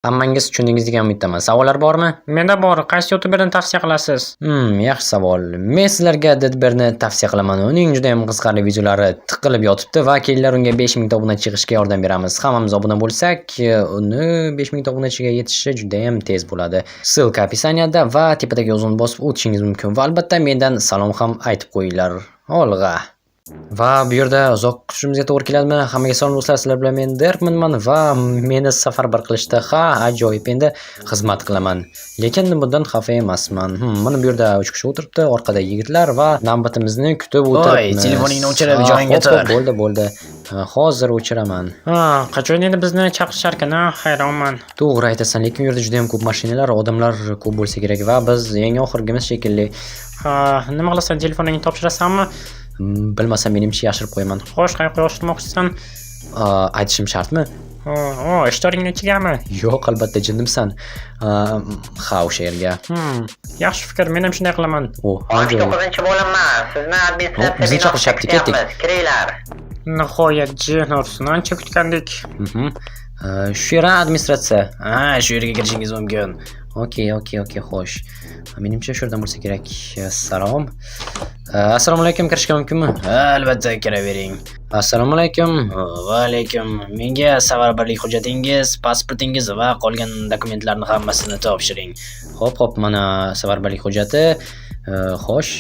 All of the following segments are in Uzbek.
Hammangiz tushundingiz degan umiddaman. Savollar bormi? Menda bor. Qaysi youtuberni tavsiya qilasiz? Yaxshi savol. Men sizlarga Deadbear'ni tavsiya qilaman. Uning juda ham qiziqarli videolari tiqilib yotibdi va kelinglar unga 5000 ta obunachi chiqishga yordam beramiz. Hammamiz obuna bo'lsak, uni 5000 ta obunachiga yetishi juda ham tez bo'ladi. Ссылка описаниеda va tepadagi yozuvni bosib o'tishingiz mumkin. Va albatta mendan salom ham aytib qo'yinglar. Olg'a. Va bu yerda uzoq kutishimizga to'g'ri keladimi? Hammaga salom do'stlar, sizlar bilan men Derkmanman va meni safarbar qilishda ajoyib endi xizmat qilaman. Lekin bundan xafa emasman. Mana bu yerda 3 kishi o'tiribdi, orqada yigitlar va navbatimizni kutib o'tiribmiz. Telefoningni o'chirib joyingga tur. Bo'ldi. Hozir o'chiraman. Qachon endi bizni chaqirishar ekan? Hayronman. To'g'ri aytasan, lekin u yerda juda ham ko'p mashinalar, odamlar ko'p bo'lsa kerak va biz eng oxirgimiz shekilli. Nima qilasan? Telefoningni topshirasanmi? Bilmasam menimcha yashirib qo'yaman. Xo'sh, qayerga yashirmoqchisan? Aytishim shartmi? Ishtoringni ichigami? Yo'q, albatta jinnimsan. Ha, o'sha yerga. Yaxshi fikr, men ham shunday qilaman. 9-bo'limman. Sizni administratsiya bizni chaqirishyapti, ketdik. Kiringlar. Nihoyat jin ursin, ancha kutgandik. Shu yer administratsiya. Shu yerga kirishingiz mumkin. Okey, xo'sh. Menimcha shu yerdan bo'lsa kerak. Salom. Assalomu alaykum, kirishga mumkinmi? Albatta kiravering. Assalomu alaykum. Va alaykum. Menga safarbarlik hujjatingiz, pasportingiz va qolgan dokumentlarni hammasini topshiring. Xo'p, mana safarbarlik hujjati. Xo'sh.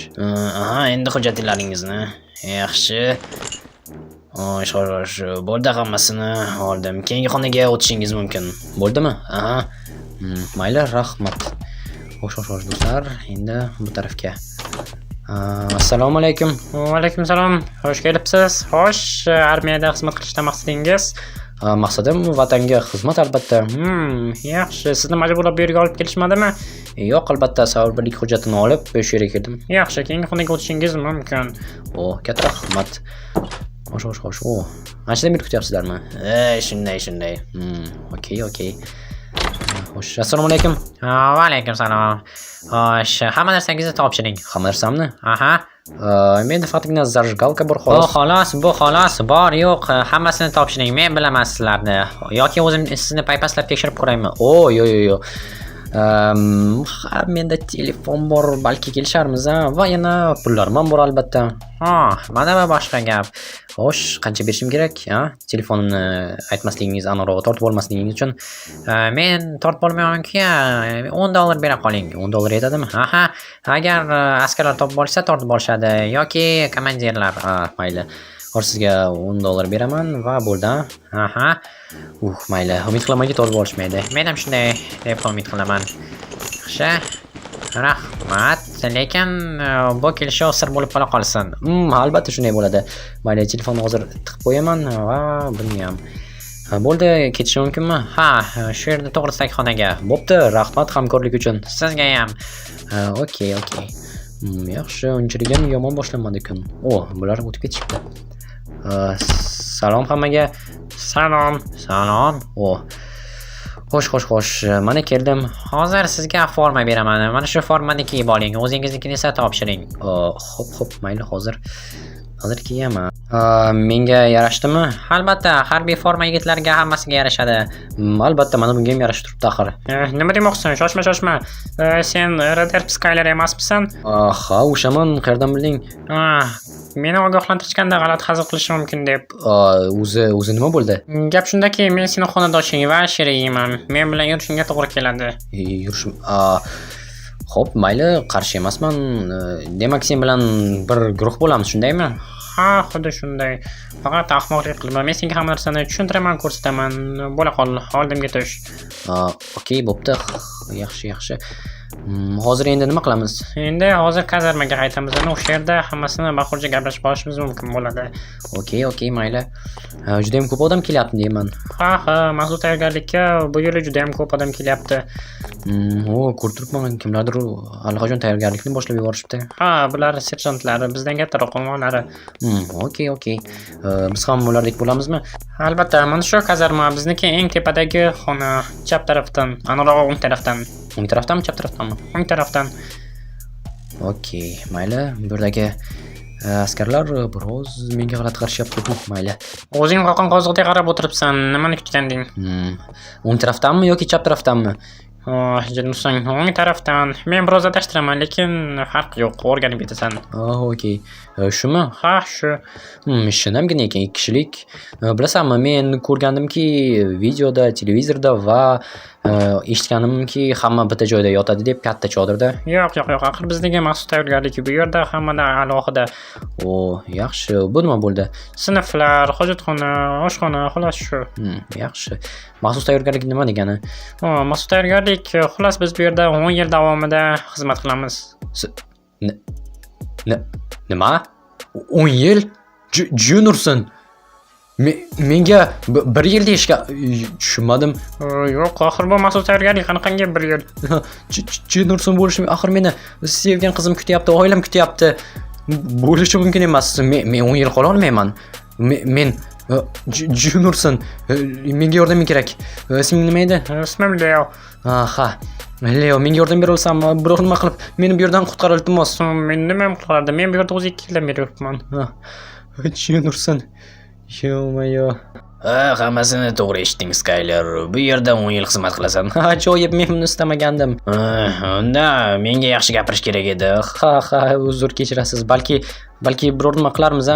Endi hujjatlaringizni. Yaxshi. Xo'sh, bo'ldi, hammasini oldim. Keyingi xonaga o'tishingiz mumkin. Bo'ldimi? Mayli, rahmat. Xo'sh, do'stlar, endi bu tarafga. Assalomu alaykum. Va alaykum salom. Xush kelibsiz. Xo'sh, armiyada xizmat qilishdan maqsadingiz? Maqsadim vatanga xizmat albatta. Yaxshi. Sizni majburlab bu yerga olib kelishmadimi? Yo'q, albatta, safarbarlik hujjatini olib shu yerga keldim. Yaxshi, keyingi xonaga o'tishingiz mumkin. Katta rahmat. Xo'sh. Anchadan beri kutyapsizlarmi? Shunday. Okey. Xo'sh, assalomu alaykum. Va alaykum salom. Xo'sh, hamma narsangizni topshiring. Hamma narsamni? Menda faqatgina zajgalka bor xolos. Bu xolos, bor yo'q, hammasini topshiring. Men bilaman sizlarni. Yoki o'zim sizni paypaslab tekshirib ko'raymi? Yo'q. Menda telefon bor, balki kelisharmiz va yana pullarim ham bor albatta. Mana bu boshqa gap. Xo'sh, qancha berishim kerak? Telefonimni aytmasligingiz, aniqrog'i tortib olmasligingiz uchun. Men tortib olmayman-ku, $10 bera qoling. $10 yetadimi? Agar askarlar topib olsa, tortib olishadi yoki komandirlar. Mayli. Hozir sizga $10 beraman va bo'ldi. Mayli. Umid qilamanki tortib olishmaydi. Men ham shunday deb umid qilaman. Yaxshi. Rahmat. Lekin bu kelishuv sir bo'lib qolsin. Albatta shunday bo'ladi. Mayli, telefonni hozir tiqib qo'yaman va buni ham. Bo'ldi, ketishim mumkinmi? Shu yerda to'g'risidagi xonaga. Bo'pti, rahmat hamkorlik uchun. Sizga ham. Okey. Yaxshi, unchalik ham yomon boshlanmadi kun. Bular o'tib ketishibdi. Salom hammaga. Salom. Xo'sh, mana keldim. Hozir sizga forma beraman. Mana shu formani kiyib oling. O'zingiznikini esa topshiring. Xo'p, mayli, hozir kiyaman. Menga yarashdimi? Albatta, harbiy forma yigitlarga hammasiga yarashadi. Albatta, mana bunga ham yarashib turibdi axir. Nima demoqchisan? Shoshma. Sen Radar Skyler emasmisan? O'shaman, qayerdan bilding? Meni ogohlantirishganda g'alati hazil qilishim mumkin deb. O'zi nima bo'ldi? Gap shundaki, men seni xonadoshing va sherigingman. Men bilan yurishingga to'g'ri keladi. Yurishim. Xo'p, mayli, qarshi emasman. Demak, sen bilan bir guruh bo'lamiz, shundaymi? Xuddi shunday. Faqat ahmoqlik qilma. Men senga hamma narsani tushuntiraman, ko'rsataman. Bo'la qol, oldimga tush. Okey, bo'pti. Yaxshi. Hozir endi nima qilamiz? Endi hozir kazarmaga qaytamiz. O'sha yerda hammasini bahorcha gaplashib olishimiz mumkin bo'ladi. Okey, mayli. Juda ham ko'p odam kelyapti deyman. Mavzu tayyorgarlikka bu yili juda ham ko'p odam kelyapti. Ko'rib turibman, kimlardir allaqachon tayyorgarlikni boshlab yuborishibdi. Bular serjantlar, bizdan kattaroq o'g'illari. Okey. Biz ham ulardek bo'lamizmi? Albatta, mana shu kazarma bizniki eng tepadagi xona, chap tarafdan, aniqrog'i o'ng tarafdan. O'ng tarafdanmi, chap tarafdanmi? O'ng tarafdan. Okey, mayli. Bu yerdagi Askarlar biroz menga g'alati qarashyapti. Mayli. O'zing qoqon qoziqdek qarab o'tiribsan. Nimani kutganding? O'ng tarafdanmi yoki chap tarafdanmi? Jinnusang o'ng tarafdan. Men biroz adashtiraman, lekin farq yo'q. O'rganib ketasan. Okey. Shumi? Ha, shu. Shinamgina ekan, 2 kishilik. Bilasanmi, men ko'rgandimki, videoda, televizorda va eshitganimki, hamma bitta joyda yotadi deb, katta chodirda. Yo'q. Axir bizdagi maxsus tayyorgarlik bu yerda hammada alohida. Yaxshi. Bu nima bo'ldi? Sinflar, hojatxona, oshxona, xolos shu. Yaxshi. Maxsus tayyorgarlik nima degani? Maxsus tayyorgarlik, xolos biz bu yerda 10 yil davomida xizmat qilamiz. Nima? 10 yil? Juniorsan. Menga 1 yil deyishga tushunmadim. Yo'q, axir bu maxsus tayyorgarlik qanaqangi 1 yil. Juniorsan bo'lishim, axir meni sevgan qizim kutyapti, oilam kutyapti. Bo'lishi mumkin emas. Men 10 yil qola olmayman. Men Juniorsan. Menga yordaming kerak. Isming nima edi? Ismim Leo. Ha. Leo, menga yordam bera olsanmi? Biror nima qilib meni bu yerdan qutqar iltimos. Men nima qilardim? Men bu yerda o'zi 2 yildan beri yuribman. Juniorsan. Yo. Hammasini to'g'ri eshitding, Skyler. Bu yerda 10 yil xizmat qilasan. Ajoyib, men buni istamagandim. Unda menga yaxshi gapirish kerak edi. Ha, uzr kechirasiz. Balki biror nima qilarmiz,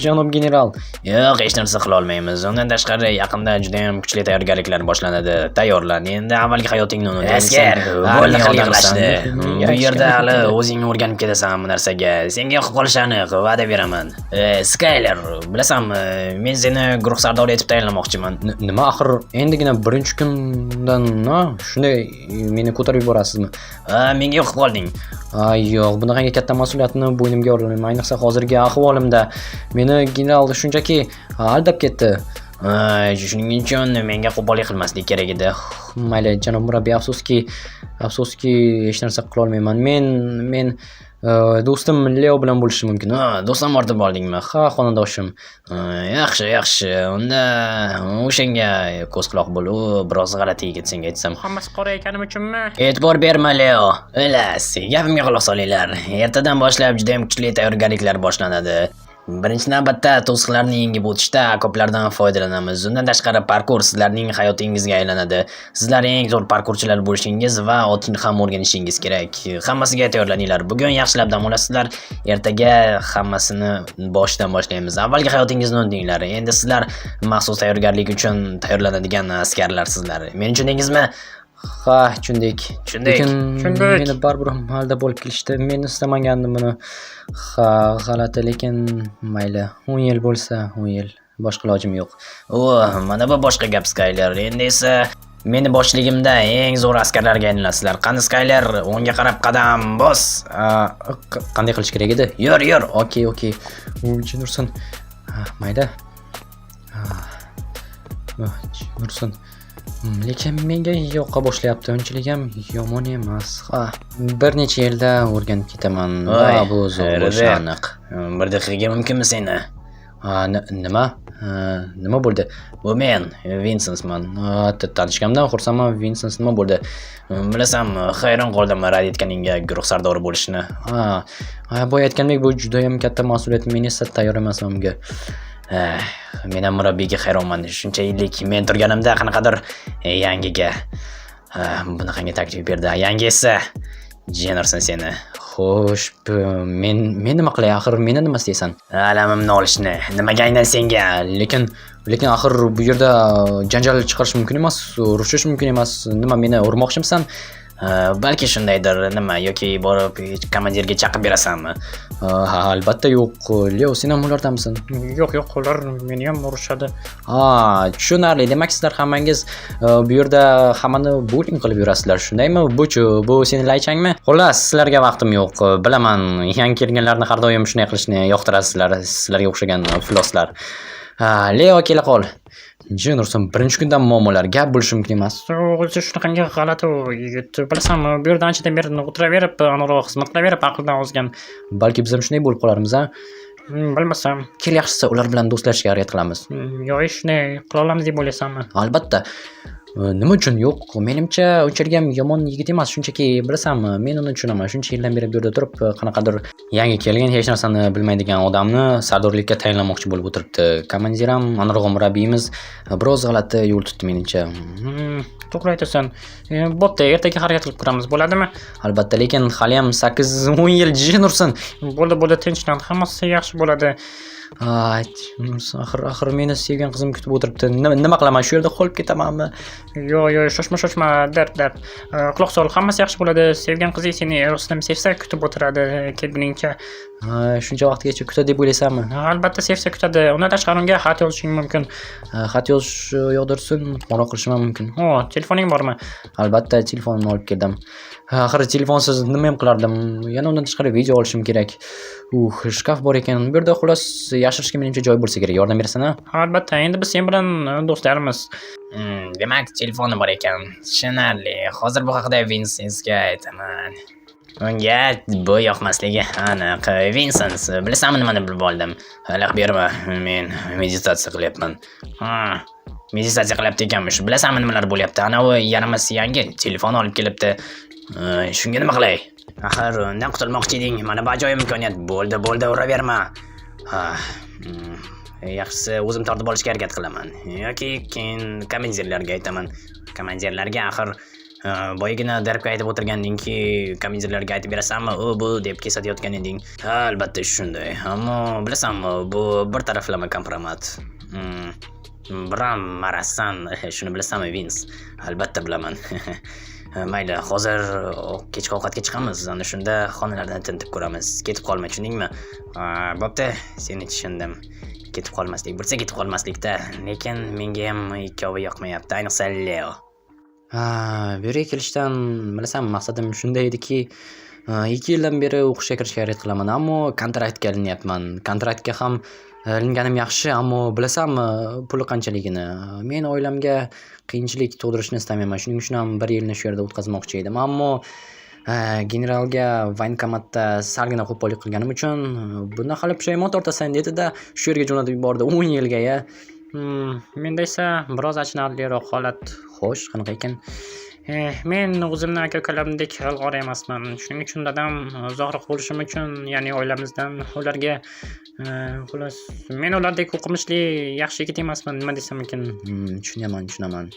janob general. Yo'q, hech narsa qila olmaymiz. Undan tashqari yaqinda juda ham kuchli tayyorgarliklar boshlanadi. Tayyorlan. Endi avvalgi hayotingni unut. Askar, bo'ldi qilishdi. Bu yerda hali o'zing o'rganib ketasan bu narsaga. Senga yoqib qolishi aniq, va'da beraman. Skyler, bilasanmi, men seni guruh sardori etib tayinlamoqchiman. Nima, axir endigina birinchi kundan, shunday meni ko'tarib yuborasizmi? Menga yoqib qolding. Yo'q, bunaqangi katta mas'uliyatni bo'ynimga olmayman. Ayniqsa hozirgi ahvolimda meni general shunchaki aldab ketdi. Shuning uchun menga qo'pollik qilmaslik kerak edi. Mayli, janob murabbiy, afsuski hech narsa qila olmayman. Men do'stim Leo bilan bo'lishi mumkin. Do'stim ortib oldingmi? Ha, xonandoshim. Yaxshi. Unda o'shanga ko'z quloq bo'l. U biroz g'alati yigit, senga aytsam. Hammasi qora ekanim uchunmi? E'tibor berma, Leo. Elas, gapimga quloq solinglar. Ertadan boshlab juda ham kuchli tayyorgarliklar boshlanadi. Birinchi navbatda to'siqlarni yengib o'tishda okoplardan foydalanamiz. Undan tashqari parkur sizlarning hayotingizga aylanadi. Sizlar eng zo'r parkurchilar bo'lishingiz va otni ham o'rganishingiz kerak. Hammasiga tayyorlaninglar. Bugun yaxshilab dam olasizlar. Ertaga hammasini boshidan boshlaymiz. Avvalgi hayotingizni unutinglar. Endi sizlar maxsus tayyorgarlik uchun tayyorlanadigan askararsizlar. Meni tushundingizmi? Ha, tushundik. Tushundik. Meni baribir aldab olib kelishdi. Men istamagandim buni. Ha, g'alati, lekin mayli. 10 yil bo'lsa, 10 yil. Boshqa ilojim yo'q. Mana bu boshqa gap, Skyler. Endi esa meni boshligimda eng zo'r askarlarga aylanasizlar. Qani Skyler, o'ngga qarab qadam bos. Qanday qilish kerak edi? Yur. Okey. Juniorsan. Mayda. Juniorsan. Lekin menga yoqqa boshlayapti. Unchalik ham yomon emas. Bir necha yilda o'rganib ketaman. Va bu zo'r bo'lishi aniq. Bir daqiqaga mumkinmi seni? Nima bo'ldi? Bu men, Vincentman. Tanishganimdan xursandman. Vincent, nima bo'ldi? Bilasanmi, hayron qoldim rad etganingga guruh sardori bo'lishini. Boya aytgandek, bu juda ham katta mas'uliyat. Men esa tayyor emasman bunga. Men ham murabbiyga hayronman. Shuncha yillik men turganimda qanaqadir yangiga bunaqangi taklif berdi. Yangi esa Juniorsan seni. Xo'sh, men nima qilay? Axir meni nima istaysan? Alamimni olishni. Nimaga aynan senga? Lekin axir bu yerda janjal chiqarish mumkin emas, urushish mumkin emas. Nima, meni urmoqchimisan? Balki shundaydir, nima, yoki borib komandirga chaqib berasanmi? Albatta yo'q. Leo, sen ham ulardanmisan? Yo'q, ular meni ham urishadi. Tushunarli. Demak, sizlar hammangiz bu yerda hammani bowling qilib yurasizlar, shundaymi? Bu sening laychangmi? Xullas, sizlarga vaqtim yo'q. Bilaman, yangi kelganlarni har doim shunday qilishni yoqtirasizlar, sizlarga o'xshagan floslar. Leo, kela qol. Juniorsan, birinchi kundan muammolar, gap bo'lishi mumkin emas. O'zi shunaqangi g'alati yigit. Bilasanmi, bu yerda anchadan beri o'tiraverib, aniqroq xizmat qilaverib, aqldan ozgan. Balki biz ham shunday bo'lib qolarmiz, Bilmasam. Kel, yaxshisi ular bilan do'stlashishga harakat qilamiz. Yo'q, shunday qila olamiz deb o'ylaysanmi? Albatta. Nima uchun yo'q? Menimcha unchalik ham yomon yigit emas, shunchaki bilasanmi, men uni tushunaman. Shuncha yildan beri bu yerda turib, qanaqadir yangi kelgan, hech narsani bilmaydigan odamni sardorlikka tayinlamoqchi bo'lib o'tiribdi. Komandiram, aniqroq murabbiyimiz biroz g'alati yo'l tutdi menimcha. To'g'ri aytasan. Bo'pti, ertaga harakat qilib ko'ramiz, bo'ladimi? Albatta, lekin hali ham 8-10 yil jishin ursin. Bo'ldi, tinchlan, hammasi yaxshi bo'ladi. Axir meni sevgan qizim kutib o'tiribdi. Nima qilaman? Shu yerda qolib ketamanmi? Yo'q, shoshma, dard. Quloq sol, hammasi yaxshi bo'ladi. Sevgan qizing seni rostdan sevsa kutib o'tiradi kelguningcha. Shuncha vaqtgacha kutadi deb o'ylaysanmi? Albatta sevsa kutadi. Undan tashqari unga xat yozishing mumkin. Xat yozish yo'dirsin, qo'ng'iroq qilishim ham mumkin. Telefoning bormi? Albatta, telefonimni olib keldim. Axir telefonsiz nima ham qilardim? Yana undan tashqari video olishim kerak. Shkaf bor ekan. Bu yerda xullas yashirishga menimcha joy bo'lsa kerak. Yordam berasan-a? Albatta, endi biz sen bilan do'stlarmiz. Demak, telefoni bor ekan. Tushunarli. Hozir bu haqida Vinsensga aytaman. Unga bu yoqmasligi aniq. Vinsens, bilasanmi nimani bilib oldim? Aloq berma, men meditatsiya qilyapman. Meditatsiya qilyapti ekanmish. Bilasanmi nimalar bo'lyapti? Anavi yaramasi yangi telefon olib kelibdi. Shunga nima qilay? Axir undan qutulmoqchi eding. Mana bu ajoyib imkoniyat. Bo'ldi, uraverma. Yaxshisi o'zim tortib olishga harakat qilaman. Yoki keyin komandirlarga aytaman. Komandirlarga axir boyagina darbga aytib o'tirgandingki, komandirlarga aytib berasanmi? Bu deb kesatayotgan eding. Albatta shunday. Ammo bilasanmi, bu bir taraflama kompromat. Biram marasan, shuni bilasanmi, Vins? Albatta bilaman. Mayli, hozir kechki ovqatga chiqamiz. Ana shunda xonalardan tintib ko'ramiz. Ketib qolma, tushundingmi? Bo'pti, seni tushundim. Ketib qolmaslik, bo'lsa ketib qolmaslikda. Lekin menga ham ikkovi yoqmayapti, ayniqsa Leo. Bu yerga kelishdan bilasanmi, maqsadim shunday ediki, 2 yildan beri o'qishga kirishga harakat qilaman, ammo kontraktga ilinyapman. Kontraktga ham ilinganim yaxshi, ammo bilasanmi, puli qanchaligini? Men oilamga qiyinchilik tug'dirishni istamayman. Shuning uchun ham 1 yilni shu yerda o'tkazmoqchi edim, ammo generalga voyinkomatda salgina qo'pollik qilganim uchun bundan hali pushaymon tortasan dedi-da, shu yerga jo'natib yubordi 10 yilga. Menda esa biroz achinarliroq holat. Xo'sh, qanaqa ekan? Men o'zimni aka-ukalamdek ilg'or emasman. Shuning uchun dadam uzoqroq bo'lishim uchun, ya'ni oilamizdan ularga xullas, men ulardek o'qimishli yaxshi yigit emasman, nima desam ekan. Tushunaman.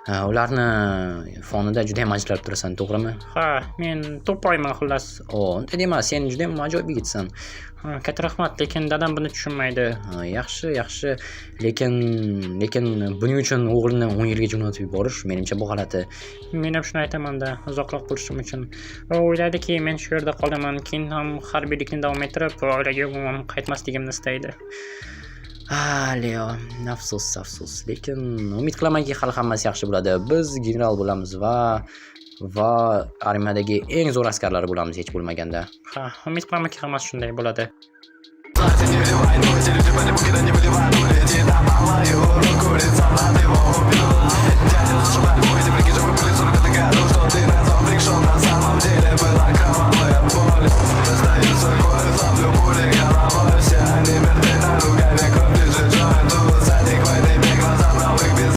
Ularni fonida juda ham ajralib turasan, to'g'rimi? Ha, men to'poyman xullas. Unday dema, sen juda ham ajoyib yigitsan. Katta rahmat, lekin dadam buni tushunmaydi. Yaxshi, lekin buning uchun o'g'lini 10 yilga jo'natib yuborish menimcha bu g'alati. Men ham shuni aytaman-da, uzoqroq bo'lishim uchun. U o'ylaydiki, men shu yerda qolaman, keyin ham harbiylikni davom ettirib, oilaga umuman qaytmasligimni istaydi. Leo, afsus, lekin umid qilamanki hali hammasi yaxshi bo'ladi. Biz general bo'lamiz va armiyadagi eng zo'r askarlar bo'lamiz hech bo'lmaganda. Umid qilamanki hammasi shunday bo'ladi. Не выливай,